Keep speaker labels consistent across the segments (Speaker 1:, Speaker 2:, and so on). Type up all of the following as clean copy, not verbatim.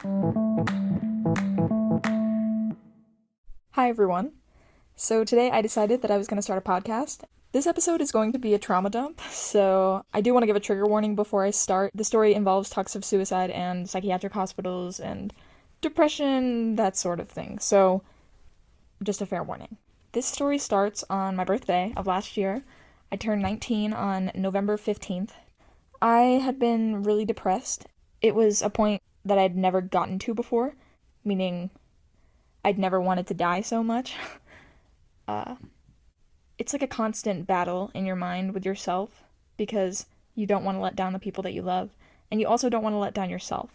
Speaker 1: Hi everyone. So today I decided that I was going to start a podcast. This episode is going to be a trauma dump, so I do want to give a trigger warning before I start. The story involves talks of suicide and psychiatric hospitals and depression, that sort of thing. So just a fair warning. This story starts on my birthday of last year. I turned 19 on November 15th. I had been really depressed. It was a point that I'd never gotten to before, meaning I'd never wanted to die so much. It's like a constant battle in your mind with yourself because you don't want to let down the people that you love, and you also don't want to let down yourself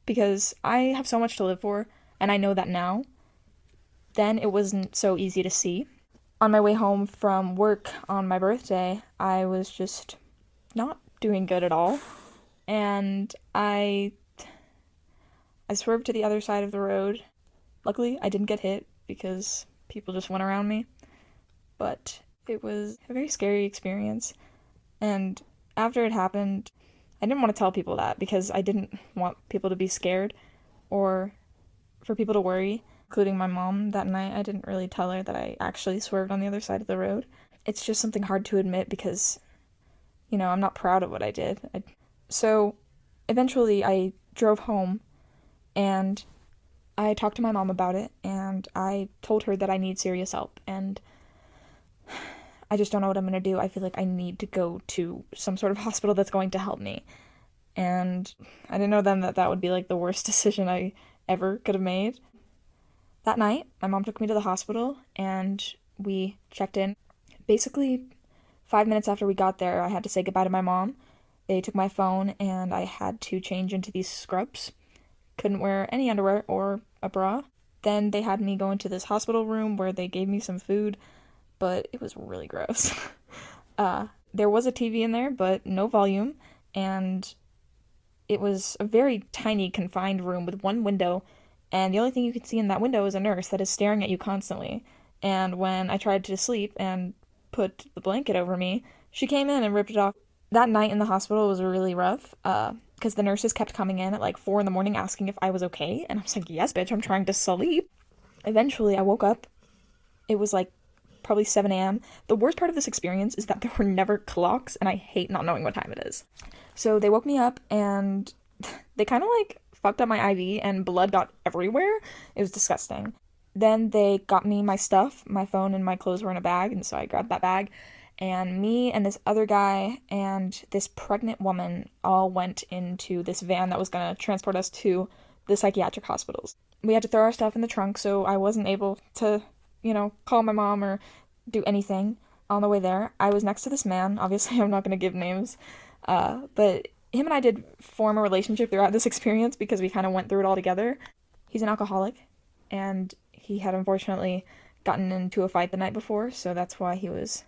Speaker 1: because I have so much to live for, and I know that now. Then it wasn't so easy to see. On my way home from work on my birthday, I was just not doing good at all, and I swerved to the other side of the road. Luckily, I didn't get hit because people just went around me, but it was a very scary experience, and after it happened, I didn't want to tell people that because I didn't want people to be scared or for people to worry, including my mom that night. I didn't really tell her that I actually swerved on the other side of the road. It's just something hard to admit because, I'm not proud of what I did. So eventually I drove home and I talked to my mom about it, and I told her that I need serious help, and I just don't know what I'm going to do. I feel like I need to go to some sort of hospital that's going to help me. And I didn't know then that that would be like the worst decision I ever could have made. That night, my mom took me to the hospital, and we checked in. Basically, 5 minutes after we got there, I had to say goodbye to my mom. They took my phone, and I had to change into these scrubs. Couldn't wear any underwear or a bra. Then they had me go into this hospital room where they gave me some food, but it was really gross. There was a TV in there, but no volume, and it was a very tiny, confined room with one window, and the only thing you could see in that window is a nurse that is staring at you constantly. And when I tried to sleep and put the blanket over me, she came in and ripped it off. That night in the hospital was really rough, because the nurses kept coming in at like 4 a.m. asking if I was okay, and I was like, yes, bitch, I'm trying to sleep. Eventually, I woke up. It was like probably 7 a.m. The worst part of this experience is that there were never clocks, and I hate not knowing what time it is. So they woke me up, and they kind of like fucked up my IV, and blood got everywhere. It was disgusting. Then they got me my stuff. My phone and my clothes were in a bag, and so I grabbed that bag. And me and this other guy and this pregnant woman all went into this van that was going to transport us to the psychiatric hospitals. We had to throw our stuff in the trunk, so I wasn't able to, call my mom or do anything on the way there. I was next to this man. Obviously, I'm not going to give names. But him and I did form a relationship throughout this experience because we kind of went through it all together. He's an alcoholic, and he had unfortunately gotten into a fight the night before, so that's why he was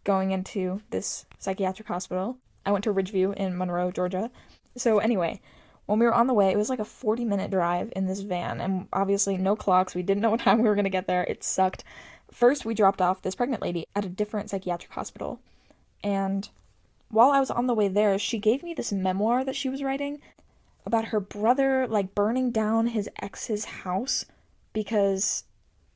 Speaker 1: going into this psychiatric hospital. I went to Ridgeview in Monroe, Georgia. So anyway, when we were on the way, it was like a 40-minute drive in this van, and obviously no clocks. We didn't know what time we were going to get there. It sucked. First, we dropped off this pregnant lady at a different psychiatric hospital, and while I was on the way there, she gave me this memoir that she was writing about her brother, like, burning down his ex's house because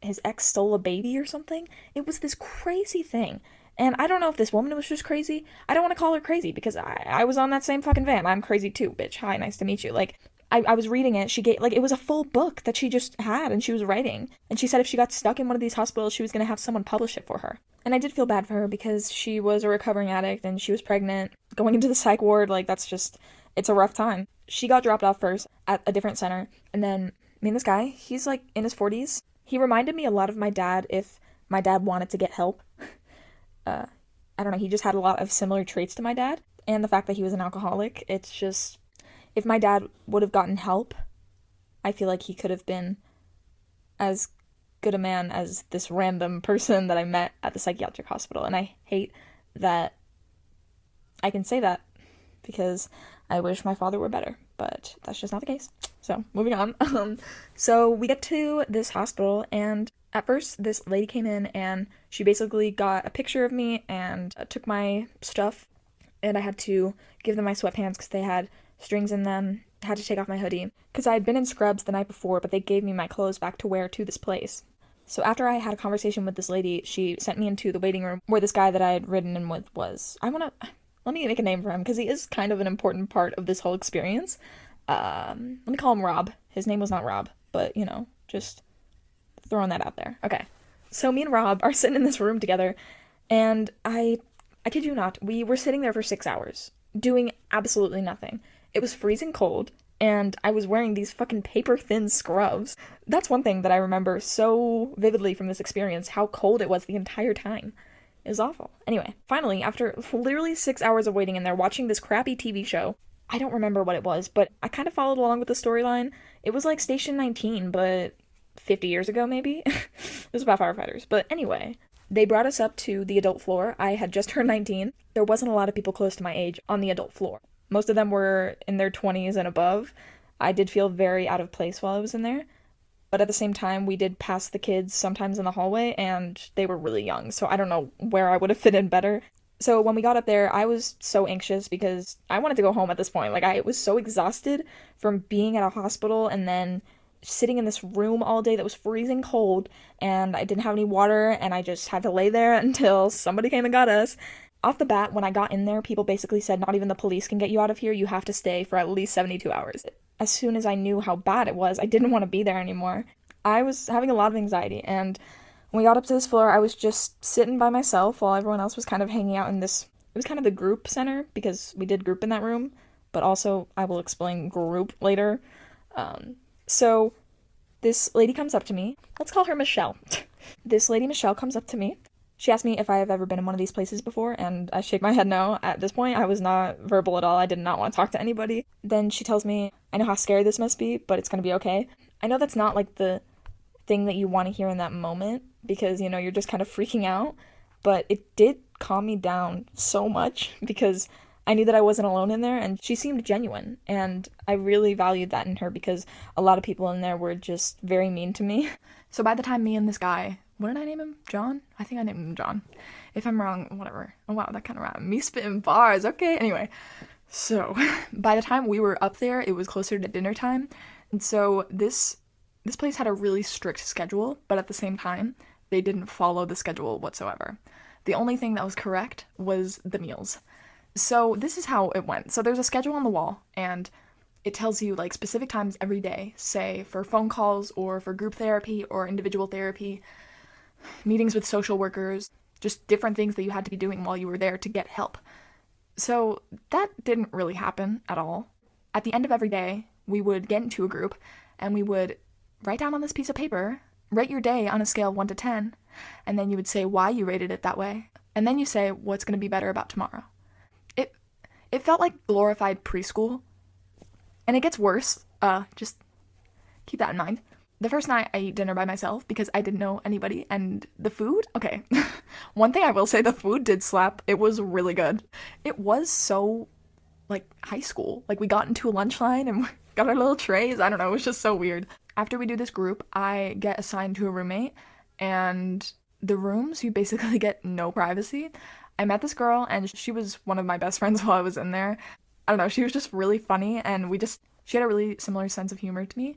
Speaker 1: his ex stole a baby or something. It was this crazy thing. And I don't know if this woman was just crazy. I don't want to call her crazy because I was on that same fucking van. I'm crazy too, bitch. Hi, nice to meet you. Like, I was reading it. She gave, like, it was a full book that she just had and she was writing. And she said if she got stuck in one of these hospitals, she was going to have someone publish it for her. And I did feel bad for her because she was a recovering addict and she was pregnant. Going into the psych ward, like, that's just, it's a rough time. She got dropped off first at a different center. And then me and this guy, he's like in his 40s. He reminded me a lot of my dad if my dad wanted to get help. I don't know, he just had a lot of similar traits to my dad, and the fact that he was an alcoholic, it's just, if my dad would have gotten help, I feel like he could have been as good a man as this random person that I met at the psychiatric hospital, and I hate that I can say that, because I wish my father were better, but that's just not the case. So, moving on. So we get to this hospital, and at first, this lady came in, and she basically got a picture of me and took my stuff, and I had to give them my sweatpants because they had strings in them, I had to take off my hoodie because I had been in scrubs the night before, but they gave me my clothes back to wear to this place. So after I had a conversation with this lady, she sent me into the waiting room where this guy that I had ridden in with was. Let me make a name for him because he is kind of an important part of this whole experience. Let me call him Rob. His name was not Rob, but, just throwing that out there. Okay. So me and Rob are sitting in this room together, and I kid you not, we were sitting there for 6 hours, doing absolutely nothing. It was freezing cold, and I was wearing these fucking paper-thin scrubs. That's one thing that I remember so vividly from this experience, how cold it was the entire time. It was awful. Anyway, finally, after literally 6 hours of waiting in there, watching this crappy TV show, I don't remember what it was, but I kind of followed along with the storyline. It was like Station 19, but 50 years ago, maybe? It was about firefighters. But anyway, they brought us up to the adult floor. I had just turned 19. There wasn't a lot of people close to my age on the adult floor. Most of them were in their 20s and above. I did feel very out of place while I was in there. But at the same time, we did pass the kids sometimes in the hallway, and they were really young, so I don't know where I would have fit in better. So when we got up there, I was so anxious because I wanted to go home at this point. Like, I was so exhausted from being at a hospital and then sitting in this room all day that was freezing cold, and I didn't have any water, and I just had to lay there until somebody came and got us. Off the bat, when I got in there, people basically said not even the police can get you out of here. You have to stay for at least 72 hours. As soon as I knew how bad it was, I didn't want to be there anymore. I was having a lot of anxiety, and when we got up to this floor, I was just sitting by myself while everyone else was kind of hanging out in this. It was kind of the group center because we did group in that room, but also I will explain group later. So this lady comes up to me. Let's call her Michelle. This lady Michelle comes up to me. She asked me if I have ever been in one of these places before, and I shake my head no. At this point, I was not verbal at all. I did not want to talk to anybody. Then she tells me, I know how scary this must be, but it's going to be okay. I know that's not like the thing that you want to hear in that moment because, you're just kind of freaking out, but it did calm me down so much because I knew that I wasn't alone in there, and she seemed genuine, and I really valued that in her because a lot of people in there were just very mean to me. So by the time me and this guy, what did I name him? John? I think I named him John. If I'm wrong, whatever. Oh wow, that kind of rhymed. Me spitting bars, okay? Anyway, so by the time we were up there, it was closer to dinner time, and so this place had a really strict schedule, but at the same time, they didn't follow the schedule whatsoever. The only thing that was correct was the meals. So this is how it went. So there's a schedule on the wall, and it tells you like specific times every day, say for phone calls or for group therapy or individual therapy, meetings with social workers, just different things that you had to be doing while you were there to get help. So that didn't really happen at all. At the end of every day, we would get into a group and we would write down on this piece of paper, rate your day on a scale of 1 to 10, and then you would say why you rated it that way, and then you say what's going to be better about tomorrow. It felt like glorified preschool, and it gets worse, just keep that in mind. The first night I ate dinner by myself because I didn't know anybody, and the food, okay, one thing I will say, the food did slap. It was really good. It was so, like, high school. Like, we got into a lunch line and got our little trays. I don't know, it was just so weird. After we do this group, I get assigned to a roommate, and the rooms, you basically get no privacy. I met this girl, and she was one of my best friends while I was in there. I don't know, she was just really funny, and she had a really similar sense of humor to me,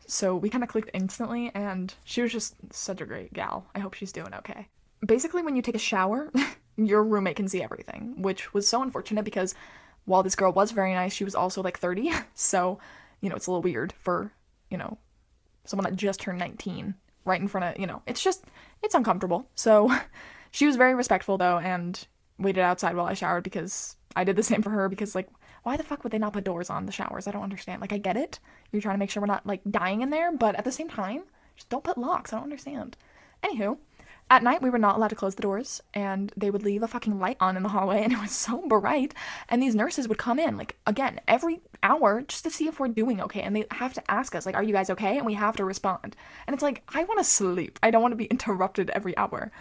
Speaker 1: so we kind of clicked instantly, and she was just such a great gal. I hope she's doing okay. Basically, when you take a shower, your roommate can see everything, which was so unfortunate because while this girl was very nice, she was also like 30, so, it's a little weird for, someone that just turned 19 right in front of, it's uncomfortable. So she was very respectful though, and waited outside while I showered because I did the same for her because, like, why the fuck would they not put doors on the showers? I don't understand. Like, I get it. You're trying to make sure we're not, like, dying in there, but at the same time, just don't put locks. I don't understand. Anywho, at night, we were not allowed to close the doors, and they would leave a fucking light on in the hallway, and it was so bright, and these nurses would come in, like, again, every hour, just to see if we're doing okay, and they have to ask us, like, are you guys okay? And we have to respond. And it's like, I want to sleep. I don't want to be interrupted every hour.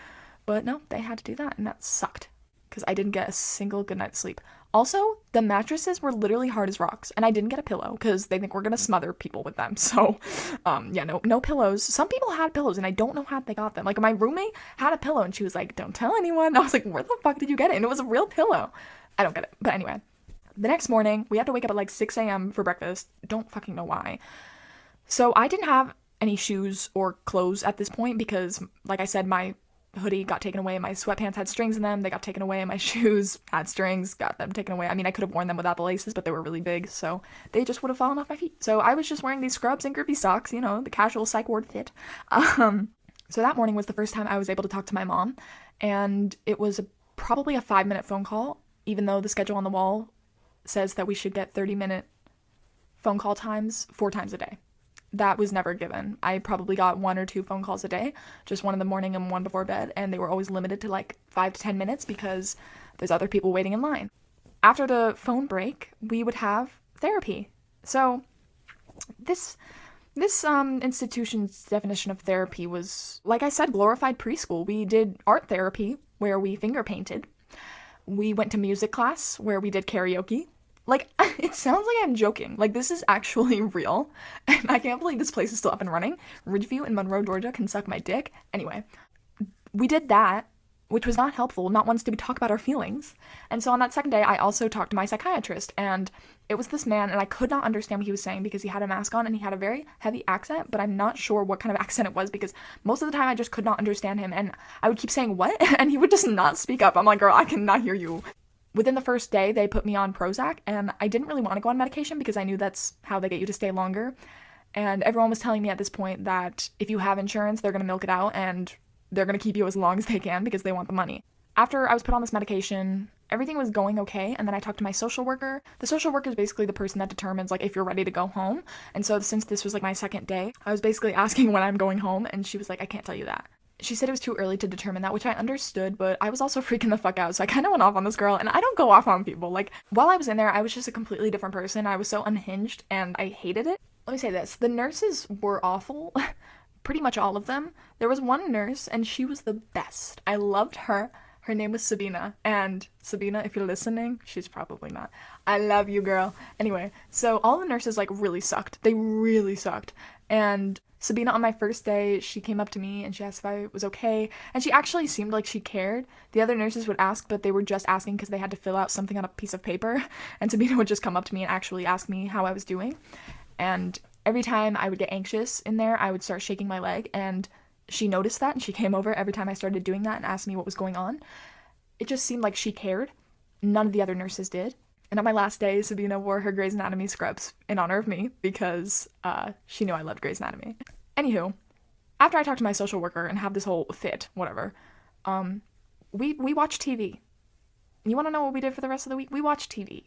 Speaker 1: But no, they had to do that, and that sucked, because I didn't get a single good night's sleep. Also, the mattresses were literally hard as rocks, and I didn't get a pillow, because they think we're gonna smother people with them, so, no pillows. Some people had pillows, and I don't know how they got them. Like, my roommate had a pillow, and she was like, don't tell anyone. I was like, where the fuck did you get it? And it was a real pillow. I don't get it. But anyway, The next morning, we had to wake up at like 6 a.m. for breakfast. Don't fucking know why. So I didn't have any shoes or clothes at this point because, like I said, my hoodie got taken away, my sweatpants had strings in them, they got taken away, and my shoes had strings, got them taken away. I mean, I could have worn them without the laces, but they were really big, so they just would have fallen off my feet. So I was just wearing these scrubs and grippy socks, you know, the casual psych ward fit. So that morning was the first time I was able to talk to my mom, and it was probably a 5-minute phone call, even though the schedule on the wall says that we should get 30-minute phone call times 4 times a day. That was never given. I probably got 1 or 2 phone calls a day, just one in the morning and one before bed, and they were always limited to like 5 to 10 minutes because there's other people waiting in line. After the phone break, we would have therapy. So this institution's definition of therapy was, like I said, glorified preschool. We did art therapy, where we finger painted. We went to music class, where we did karaoke. Like, it sounds like I'm joking. Like, this is actually real. And I can't believe this place is still up and running. Ridgeview in Monroe, Georgia can suck my dick. Anyway, we did that, which was not helpful. Not once did we talk about our feelings. And so on that second day, I also talked to my psychiatrist. And it was this man, and I could not understand what he was saying because he had a mask on and he had a very heavy accent, but I'm not sure what kind of accent it was because most of the time I just could not understand him. And I would keep saying, what? And he would just not speak up. I'm like, girl, I cannot hear you. Within the first day, they put me on Prozac, and I didn't really want to go on medication because I knew that's how they get you to stay longer. And everyone was telling me at this point that if you have insurance, they're going to milk it out, and they're going to keep you as long as they can because they want the money. After I was put on this medication, everything was going okay, and then I talked to my social worker. The social worker is basically the person that determines, like, if you're ready to go home. And so since this was, like, my second day, I was basically asking when I'm going home, and she was like, I can't tell you that. She said it was too early to determine that, which I understood, but I was also freaking the fuck out, so I kind of went off on this girl, and I don't go off on people. Like, while I was in there, I was just a completely different person. I was so unhinged, and I hated it. Let me say this. The nurses were awful. Pretty much all of them. There was one nurse, and she was the best. I loved her. Her name was Sabina, and Sabina, if you're listening, she's probably not. I love you, girl. Anyway, so all the nurses, like, really sucked. They really sucked. And Sabina, on my first day, she came up to me and she asked if I was okay, and she actually seemed like she cared. The other nurses would ask, but they were just asking because they had to fill out something on a piece of paper, and Sabina would just come up to me and actually ask me how I was doing. And every time I would get anxious in there, I would start shaking my leg, and she noticed that, and she came over every time I started doing that and asked me what was going on. It just seemed like she cared. None of the other nurses did. And on my last day, Sabina wore her Grey's Anatomy scrubs in honor of me because she knew I loved Grey's Anatomy. Anywho, after I talked to my social worker and have this whole fit, whatever, we watched TV. You want to know what we did for the rest of the week? We watched TV.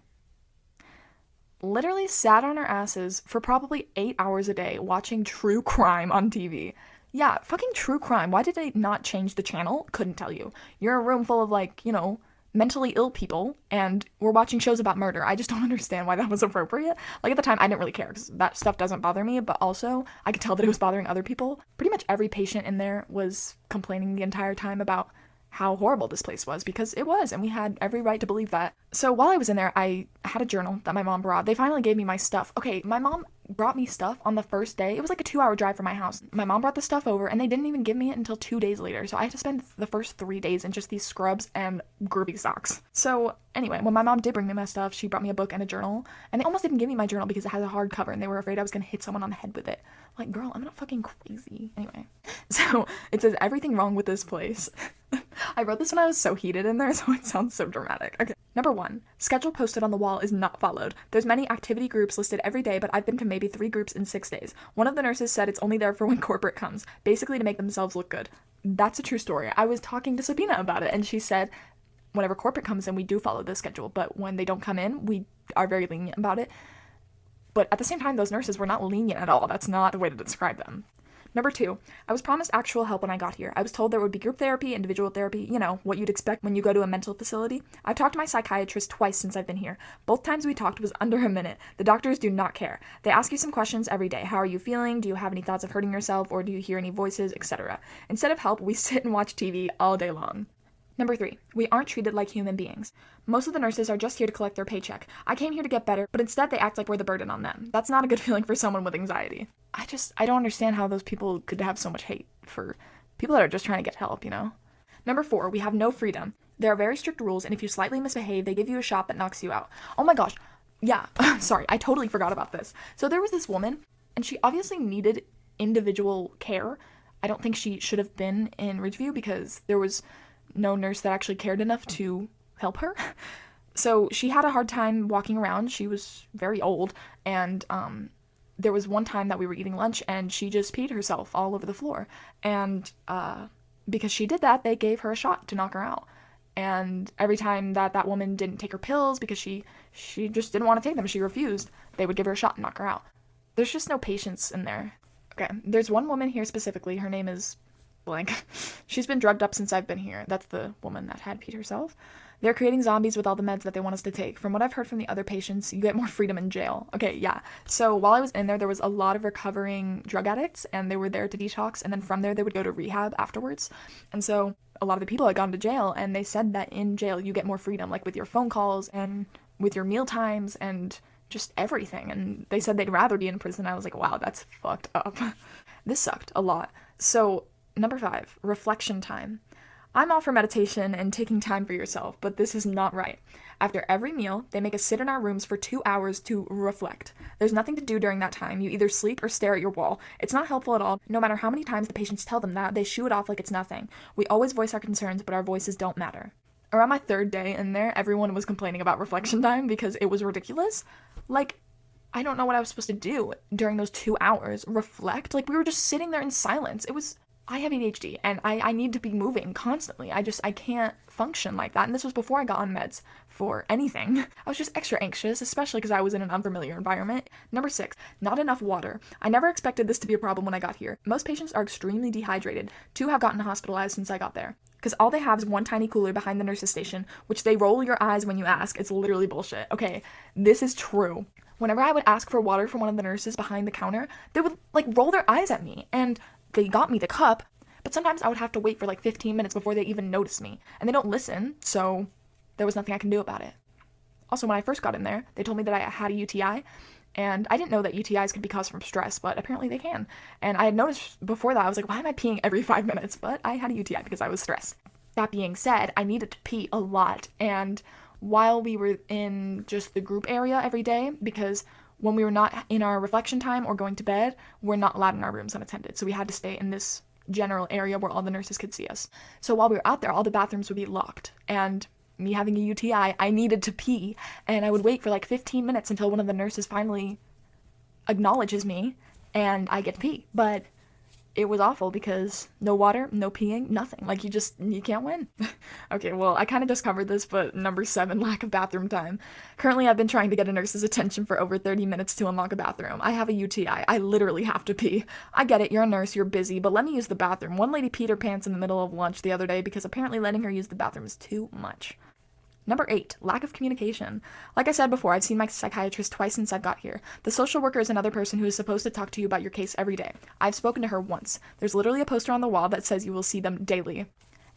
Speaker 1: Literally sat on our asses for probably 8 hours a day watching true crime on TV. Yeah, fucking true crime. Why did they not change the channel? Couldn't tell you. You're in a room full of, like, you know, mentally ill people, and we're watching shows about murder. I just don't understand why that was appropriate. Like, at the time, I didn't really care, because that stuff doesn't bother me, but also, I could tell that it was bothering other people. Pretty much every patient in there was complaining the entire time about how horrible this place was, because it was, and we had every right to believe that. So while I was in there, I had a journal that my mom brought. They finally gave me my stuff. Okay, my mom brought me stuff on the first day. It was like a 2-hour drive from my house. My mom brought the stuff over, and they didn't even give me it until 2 days later. So I had to spend the first 3 days in just these scrubs and groovy socks. So anyway, when my mom did bring me my stuff, she brought me a book and a journal, and they almost didn't give me my journal because it has a hard cover, and they were afraid I was gonna hit someone on the head with it. Like, girl, I'm not fucking crazy. Anyway, so it says everything wrong with this place. I wrote this when I was so heated in there, so it sounds so dramatic. Okay. Number 1, schedule posted on the wall is not followed. There's many activity groups listed every day, but I've been to maybe 3 groups in 6 days. One of the nurses said it's only there for when corporate comes, basically to make themselves look good. That's a true story. I was talking to Sabina about it, and she said whenever corporate comes in, we do follow the schedule, but when they don't come in, we are very lenient about it. But at the same time, those nurses were not lenient at all. That's not the way to describe them. Number 2, I was promised actual help when I got here. I was told there would be group therapy, individual therapy, you know, what you'd expect when you go to a mental facility. I've talked to my psychiatrist twice since I've been here. Both times we talked was under a minute. The doctors do not care. They ask you some questions every day. How are you feeling? Do you have any thoughts of hurting yourself? Or do you hear any voices, etc.? Instead of help, we sit and watch TV all day long. Number 3, we aren't treated like human beings. Most of the nurses are just here to collect their paycheck. I came here to get better, but instead they act like we're the burden on them. That's not a good feeling for someone with anxiety. I don't understand how those people could have so much hate for people that are just trying to get help, you know? Number 4, we have no freedom. There are very strict rules, and if you slightly misbehave, they give you a shot that knocks you out. Oh my gosh. Yeah, sorry, I totally forgot about this. So there was this woman, and she obviously needed individual care. I don't think she should have been in Ridgeview because there was no nurse that actually cared enough to help her. So she had a hard time walking around. She was very old, and there was one time that we were eating lunch, and she just peed herself all over the floor. And because she did that, they gave her a shot to knock her out. And every time that woman didn't take her pills because she just didn't want to take them, she refused, they would give her a shot and knock her out. There's just no patience in there. Okay, there's one woman here specifically. Her name is blank. She's been drugged up since I've been here. That's the woman that had peed herself. They're creating zombies with all the meds that they want us to take. From what I've heard from the other patients, you get more freedom in jail. Okay, yeah. So while I was in there was a lot of recovering drug addicts, and they were there to detox, and then from there they would go to rehab afterwards. And so a lot of the people had gone to jail, and they said that in jail you get more freedom, like with your phone calls and with your meal times and just everything. And they said they'd rather be in prison. I was like, wow, that's fucked up. This sucked a lot. So number 5, reflection time. I'm all for meditation and taking time for yourself, but this is not right. After every meal, they make us sit in our rooms for 2 hours to reflect. There's nothing to do during that time. You either sleep or stare at your wall. It's not helpful at all. No matter how many times the patients tell them that, they shoo it off like it's nothing. We always voice our concerns, but our voices don't matter. Around my 3rd day in there, everyone was complaining about reflection time because it was ridiculous. Like, I don't know what I was supposed to do during those 2 hours. Reflect? Like, we were just sitting there in silence. I have ADHD, and I need to be moving constantly. I can't function like that, and this was before I got on meds for anything. I was just extra anxious, especially because I was in an unfamiliar environment. Number 6, not enough water. I never expected this to be a problem when I got here. Most patients are extremely dehydrated. 2 have gotten hospitalized since I got there. Because all they have is one tiny cooler behind the nurse's station, which they roll your eyes when you ask. It's literally bullshit. Okay, this is true. Whenever I would ask for water from one of the nurses behind the counter, they would, roll their eyes at me, and they got me the cup, but sometimes I would have to wait for 15 minutes before they even noticed me. And they don't listen, so there was nothing I can do about it. Also, when I first got in there, they told me that I had a UTI, and I didn't know that UTIs could be caused from stress, but apparently they can. And I had noticed before that, I was like, why am I peeing every 5 minutes? But I had a UTI because I was stressed. That being said, I needed to pee a lot, and while we were in just the group area every day, because when we were not in our reflection time or going to bed, we're not allowed in our rooms unattended. So we had to stay in this general area where all the nurses could see us. So while we were out there, all the bathrooms would be locked. And me having a UTI, I needed to pee. And I would wait for 15 minutes until one of the nurses finally acknowledges me and I get to pee. But it was awful because no water, no peeing, nothing. You can't win. Okay, well, I kind of just covered this, but number 7, lack of bathroom time. Currently, I've been trying to get a nurse's attention for over 30 minutes to unlock a bathroom. I have a UTI. I literally have to pee. I get it, you're a nurse, you're busy, but let me use the bathroom. One lady peed her pants in the middle of lunch the other day because apparently letting her use the bathroom is too much. Number 8, lack of communication. Like I said before, I've seen my psychiatrist twice since I've got here. The social worker is another person who is supposed to talk to you about your case every day. I've spoken to her once. There's literally a poster on the wall that says you will see them daily.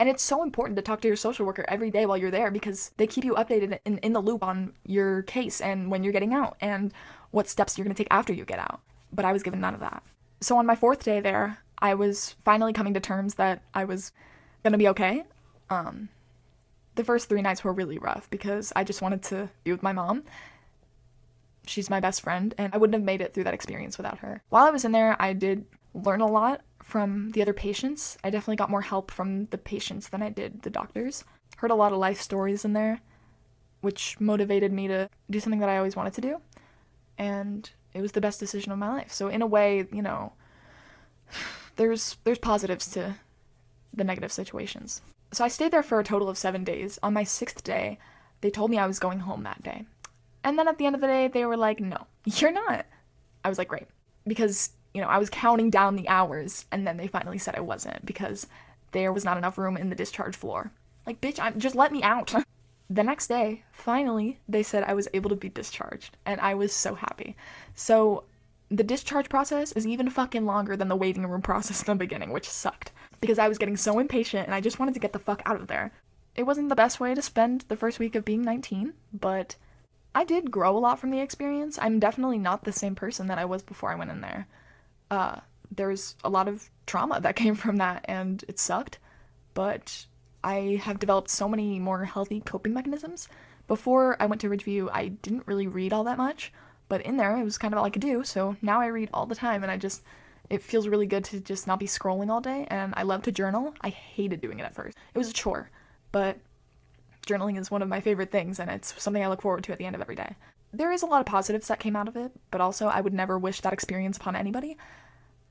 Speaker 1: And it's so important to talk to your social worker every day while you're there because they keep you updated in the loop on your case and when you're getting out and what steps you're going to take after you get out. But I was given none of that. So on my 4th day there, I was finally coming to terms that I was going to be okay. The first 3 nights were really rough because I just wanted to be with my mom. She's my best friend, and I wouldn't have made it through that experience without her. While I was in there, I did learn a lot from the other patients. I definitely got more help from the patients than I did the doctors. Heard a lot of life stories in there, which motivated me to do something that I always wanted to do. And it was the best decision of my life. So in a way, there's positives to the negative situations. So I stayed there for a total of 7 days. On my 6th day, they told me I was going home that day. And then at the end of the day, they were like, no, you're not. I was like, great. Because, I was counting down the hours, and then they finally said I wasn't because there was not enough room in the discharge floor. Like, bitch, just let me out. The next day, finally, they said I was able to be discharged, and I was so happy. So the discharge process is even fucking longer than the waiting room process in the beginning, which sucked. Because I was getting so impatient and I just wanted to get the fuck out of there. It wasn't the best way to spend the first week of being 19, but I did grow a lot from the experience. I'm definitely not the same person that I was before I went in there. There's a lot of trauma that came from that and it sucked, but I have developed so many more healthy coping mechanisms. Before I went to Ridgeview, I didn't really read all that much, but in there it was kind of all I could do, so now I read all the time, and it feels really good to just not be scrolling all day, and I love to journal. I hated doing it at first. It was a chore, but journaling is one of my favorite things, and it's something I look forward to at the end of every day. There is a lot of positives that came out of it, but also I would never wish that experience upon anybody.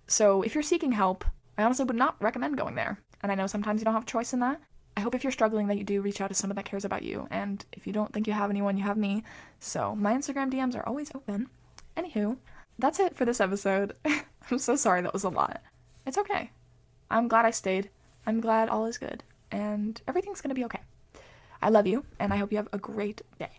Speaker 1: So if you're seeking help, I honestly would not recommend going there. And I know sometimes you don't have a choice in that. I hope if you're struggling that you do reach out to someone that cares about you. And if you don't think you have anyone, you have me. So my Instagram DMs are always open. Anywho, that's it for this episode. I'm so sorry that was a lot. It's okay. I'm glad I stayed. I'm glad all is good. And everything's gonna be okay. I love you, and I hope you have a great day.